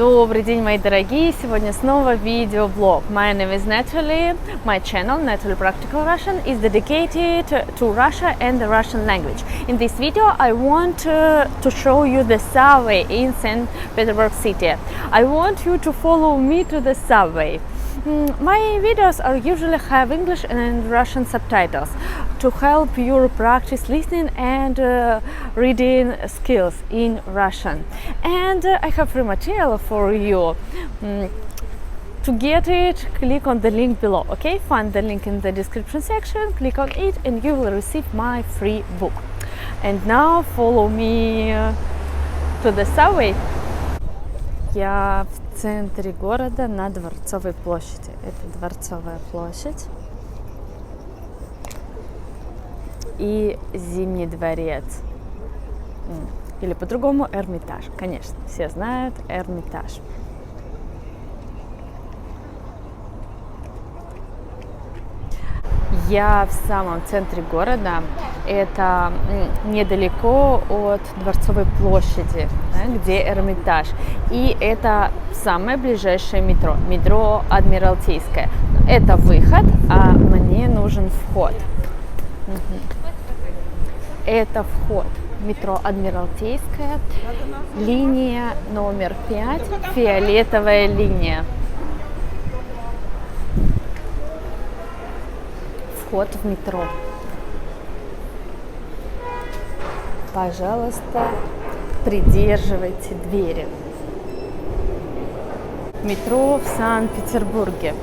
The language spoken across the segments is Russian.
Добрый день, мои дорогие! Сегодня снова видеоблог. My name is Natalie. My channel, Natalie Practical Russian, is dedicated to Russia and the Russian language. In this video, I want to show you the subway in St. Petersburg city. I want you to follow me to the subway. My videos are usually have English and Russian subtitles to help you practice listening and reading skills in Russian. And I have free material for you. To get it, click on the link below. Okay, find the link in the description section, click on it and you will receive my free book. And now follow me to the subway. Я в центре города на Дворцовой площади. Это Дворцовая площадь. И Зимний дворец. Или по-другому Эрмитаж. Конечно, все знают Эрмитаж. Я в самом центре города. Это недалеко от Дворцовой площади, да, где Эрмитаж. И это самое ближайшее метро. Метро Адмиралтейское. Это выход, а мне нужен вход. Это вход. Метро Адмиралтейская. Линия номер 5. Фиолетовая линия. Вход в метро. Пожалуйста, придерживайте двери. Метро в Санкт-Петербурге.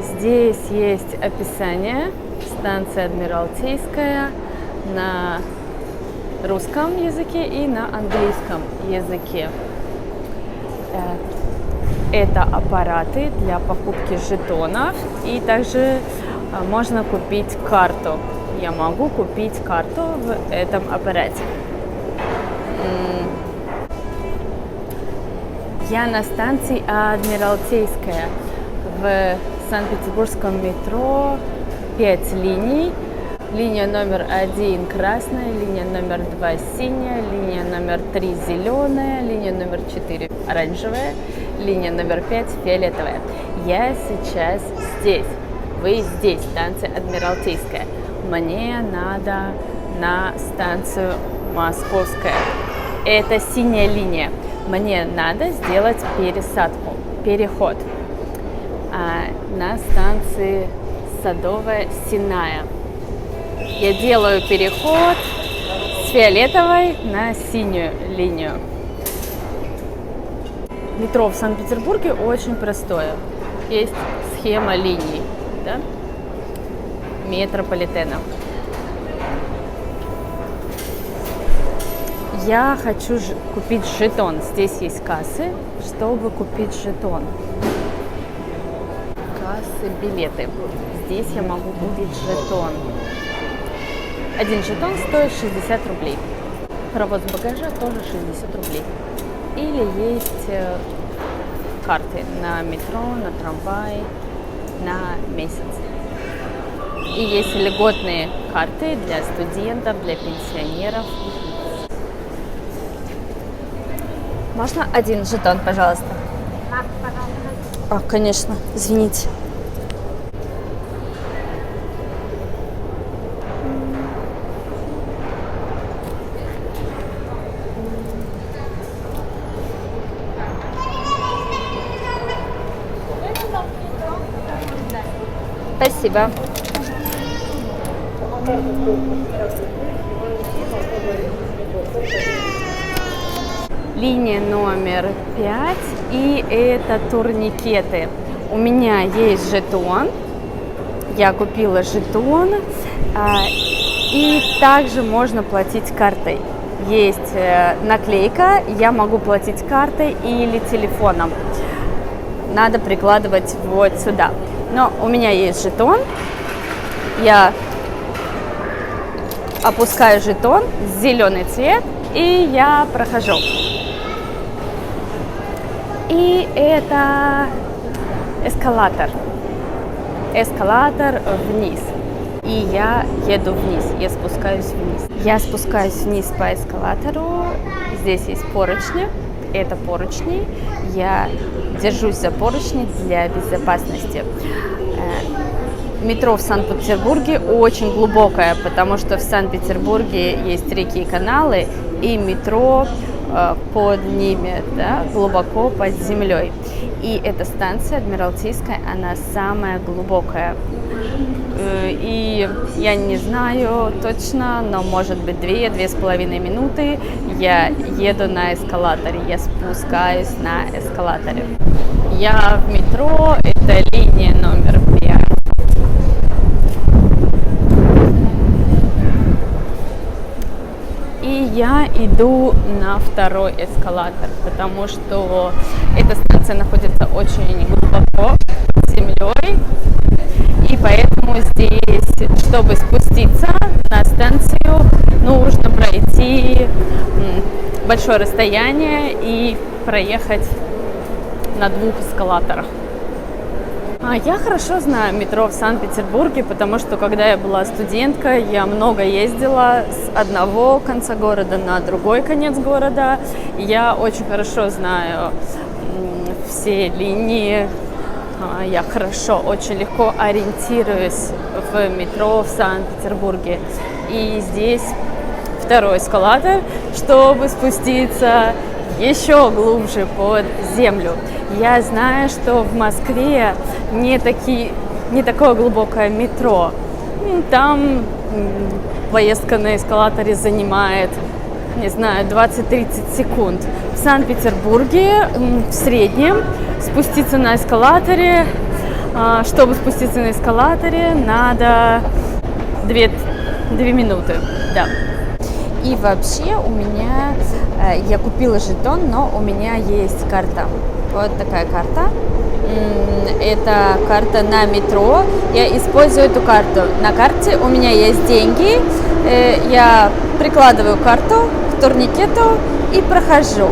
Здесь есть описание. Станция Адмиралтейская на русском языке и на английском языке. Это аппараты для покупки жетонов, и также можно купить карту. Я могу купить карту в этом аппарате. Я на станции Адмиралтейская. В Санкт-Петербургском метро 5 линий. Линия номер 1 красная, линия номер 2 синяя, линия номер 3 зеленая, линия номер 4 оранжевая, линия номер 5 фиолетовая. Я сейчас здесь. Вы здесь, станция Адмиралтейская. Мне надо на станцию Московская. Это синяя линия. Мне надо сделать пересадку, переход на станции Садовая Сенная. Я делаю переход с фиолетовой на синюю линию. Метро в Санкт-Петербурге очень простое. Есть схема линий, да? Метрополитена. Я хочу купить жетон. Здесь есть кассы, чтобы купить жетон. Кассы, билеты. Здесь я могу купить жетон. Один жетон стоит 60 рублей. Провоз багажа тоже 60 рублей. Или есть карты на метро, на трамвай, на месяц. И есть льготные карты для студентов, для пенсионеров. Можно один жетон, пожалуйста? Конечно, извините. Спасибо. Линия номер 5, и это турникеты. У меня есть жетон. Я купила жетон. И также можно платить картой. Есть наклейка. Я могу платить картой или телефоном. Надо прикладывать вот сюда. Но у меня есть жетон. Я опускаю жетон, зеленый цвет, и я прохожу. И это эскалатор. Эскалатор вниз. И я еду вниз, я спускаюсь вниз. Я спускаюсь вниз по эскалатору. Здесь есть поручни. это поручни. Я держусь за поручни для безопасности. Метро в Санкт-Петербурге очень глубокое, потому что в Санкт-Петербурге есть реки и каналы, и метро под ними, да, глубоко под землей. И эта станция Адмиралтейская, она самая глубокая. И я не знаю точно, но может быть 2-2,5 минуты я еду на эскалаторе, я спускаюсь на эскалаторе. Я в метро, это линия номер 5. И я иду на второй эскалатор, потому что эта станция находится очень глубоко под землей. И поэтому здесь, чтобы спуститься на станцию, нужно пройти большое расстояние и проехать на 2 эскалаторах. Я хорошо знаю метро в Санкт-Петербурге, потому что когда я была студенткой, я много ездила с одного конца города на другой конец города. Я очень хорошо знаю все линии. Я хорошо, очень легко ориентируюсь в метро в Санкт-Петербурге. И здесь второй эскалатор, чтобы спуститься еще глубже под землю. Я знаю, что в Москве не такое глубокое метро. Там поездка на эскалаторе занимает, не знаю, 20-30 секунд. В Санкт-Петербурге в среднем спуститься на эскалаторе, чтобы спуститься на эскалаторе, надо 2 минуты. Да. И вообще у меня, я купила жетон, но у меня есть карта. Вот такая карта. Это карта на метро. Я использую эту карту. На карте у меня есть деньги. Я прикладываю карту к турникету и прохожу.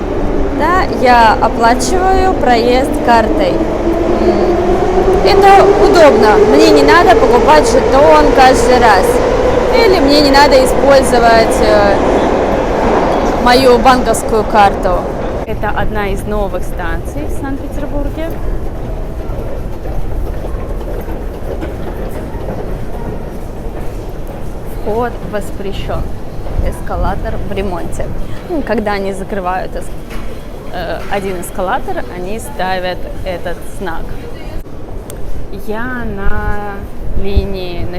Да, я оплачиваю проезд картой. Это удобно. Мне не надо покупать жетон каждый раз. Или мне не надо использовать мою банковскую карту. Это одна из новых станций в Санкт-Петербурге. Вход воспрещен. Эскалатор в ремонте. Когда они закрывают один эскалатор, они ставят этот знак. Я на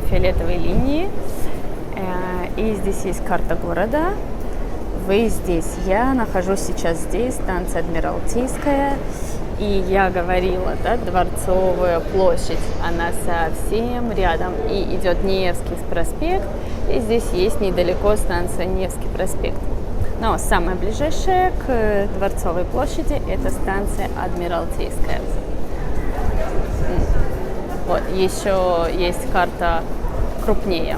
фиолетовой линии, и здесь есть карта города. Вы здесь. Я нахожусь сейчас здесь, станция Адмиралтейская, и я говорила, да, Дворцовая площадь, она совсем рядом, и идет Невский проспект, и здесь есть недалеко станция Невский проспект. Но самая ближайшая к Дворцовой площади это станция Адмиралтейская. Вот, еще есть карта крупнее.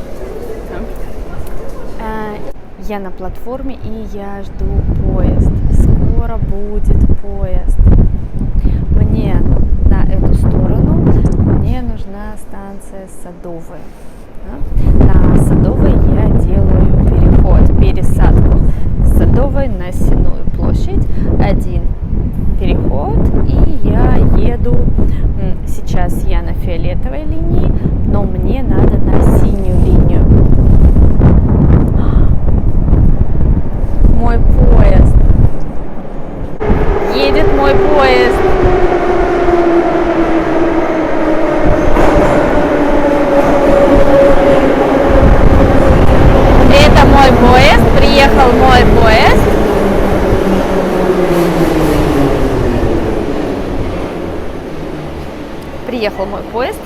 Я на платформе и я жду поезд. Скоро будет поезд. Мне на эту сторону мне нужна станция Садовая. На Садовой я делаю пересадку с Садовой на Сенную площадь. Один переход, и я еду. Сейчас я на фиолетовой линии, но мне надо на синюю линию. Мой поезд. Едет мой поезд. Это мой поезд. Приехал мой поезд. Приехал мой поезд.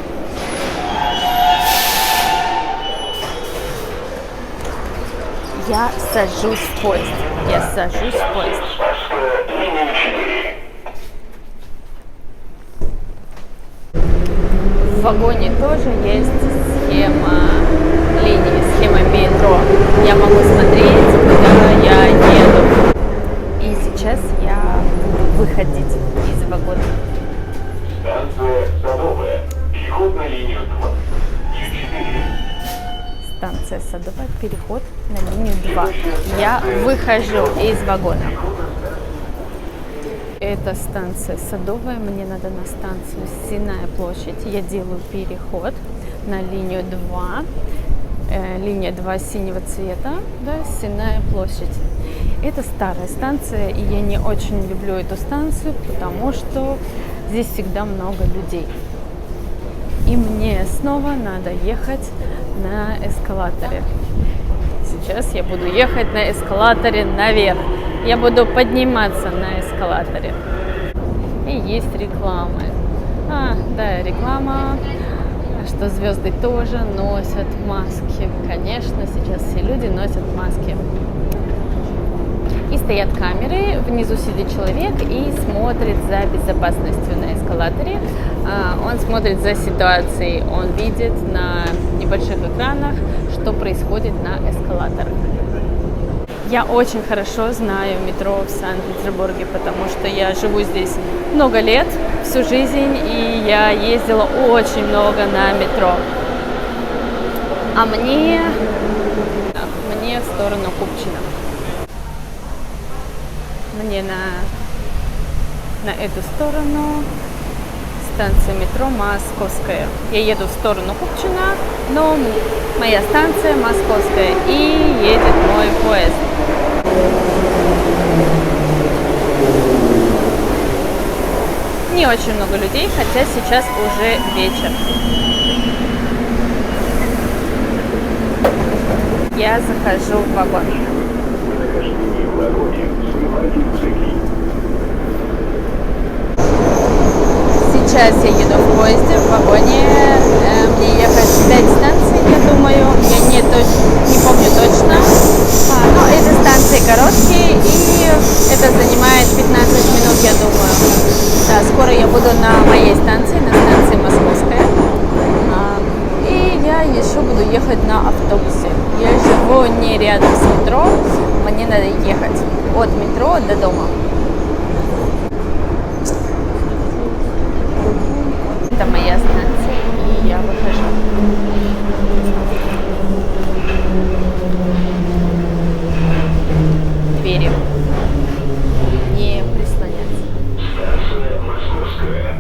Я сажусь в поезд. В вагоне тоже есть схема метро. Я могу смотреть, куда я еду. И сейчас я буду выходить из вагона. Станция Садовая. Переход на линию 2. Станция Садовая. Переход на линию 2. Я выхожу из вагона. Это станция Садовая, мне надо на станцию Сенная площадь. Я делаю переход на линию 2. Линия 2 синего цвета, да, Сенная площадь. Это старая станция, и я не очень люблю эту станцию, потому что здесь всегда много людей. И мне снова надо ехать на эскалаторе. Сейчас я буду ехать на эскалаторе наверх. Я буду подниматься на эскалаторе. И есть рекламы. Да, реклама, что звезды тоже носят маски. Конечно, сейчас все люди носят маски. И стоят камеры, внизу сидит человек и смотрит за безопасностью на эскалаторе. Он смотрит за ситуацией, он видит на небольших экранах, что происходит на эскалаторах. Я очень хорошо знаю метро в Санкт-Петербурге, потому что я живу здесь много лет, всю жизнь, и я ездила очень много на метро. А мне в сторону Купчино. Мне на эту сторону станция метро Московская. Я еду в сторону Купчино, но моя станция Московская, и едет мой поезд. Не очень много людей, хотя сейчас уже вечер. Я захожу в вагон. Сейчас я еду в поезде, в вагоне. Мне ехать 5 станций, я думаю. Я не помню точно. Но эти станции короткие, и это занимает 15 минут, я думаю. Да, скоро я буду на моей станции, на станции Московская. И я еще буду ехать на автобусе. Я живу не рядом с метро, мне надо ехать от метро до дома. Это моя станция, и я выхожу. Двери. Не прислоняться. Станция Московская.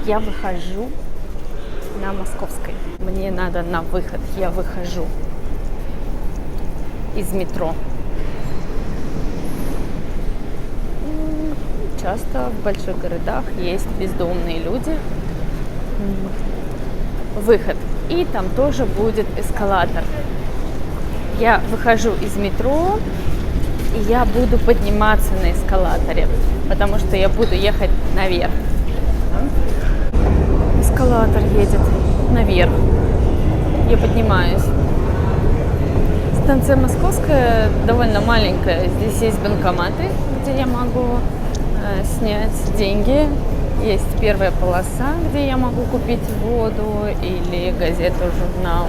Я выхожу на Московской. Мне надо на выход. Я выхожу из метро. Часто в больших городах есть бездомные люди. Выход. И там тоже будет эскалатор. Я выхожу из метро, и я буду подниматься на эскалаторе, потому что я буду ехать наверх. Эскалатор едет наверх. Я поднимаюсь. Станция Московская довольно маленькая. Здесь есть банкоматы, где я могу снять деньги. Есть первая полоса, где я могу купить воду или газету, журнал.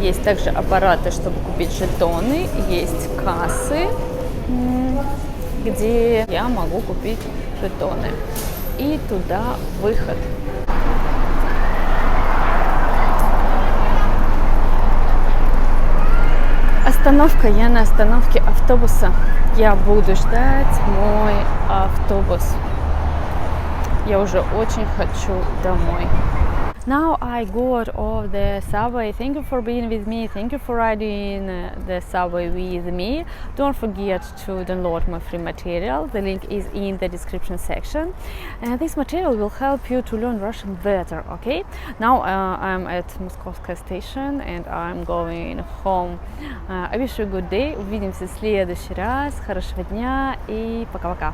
Есть также аппараты, чтобы купить жетоны. Есть кассы, где я могу купить жетоны. И туда выход. Остановка. Я на остановке автобуса. Я буду ждать мой автобус. Я уже очень хочу домой. Now I got off the subway. Thank you for being with me. Thank you for riding the subway with me. Don't forget to download my free material. The link is in the description section. This material will help you to learn Russian better, okay? Now I'm at Moskovskaya station and I'm going home. I wish you a good day. Увидимся в следующий раз. Хорошего дня и пока-пока.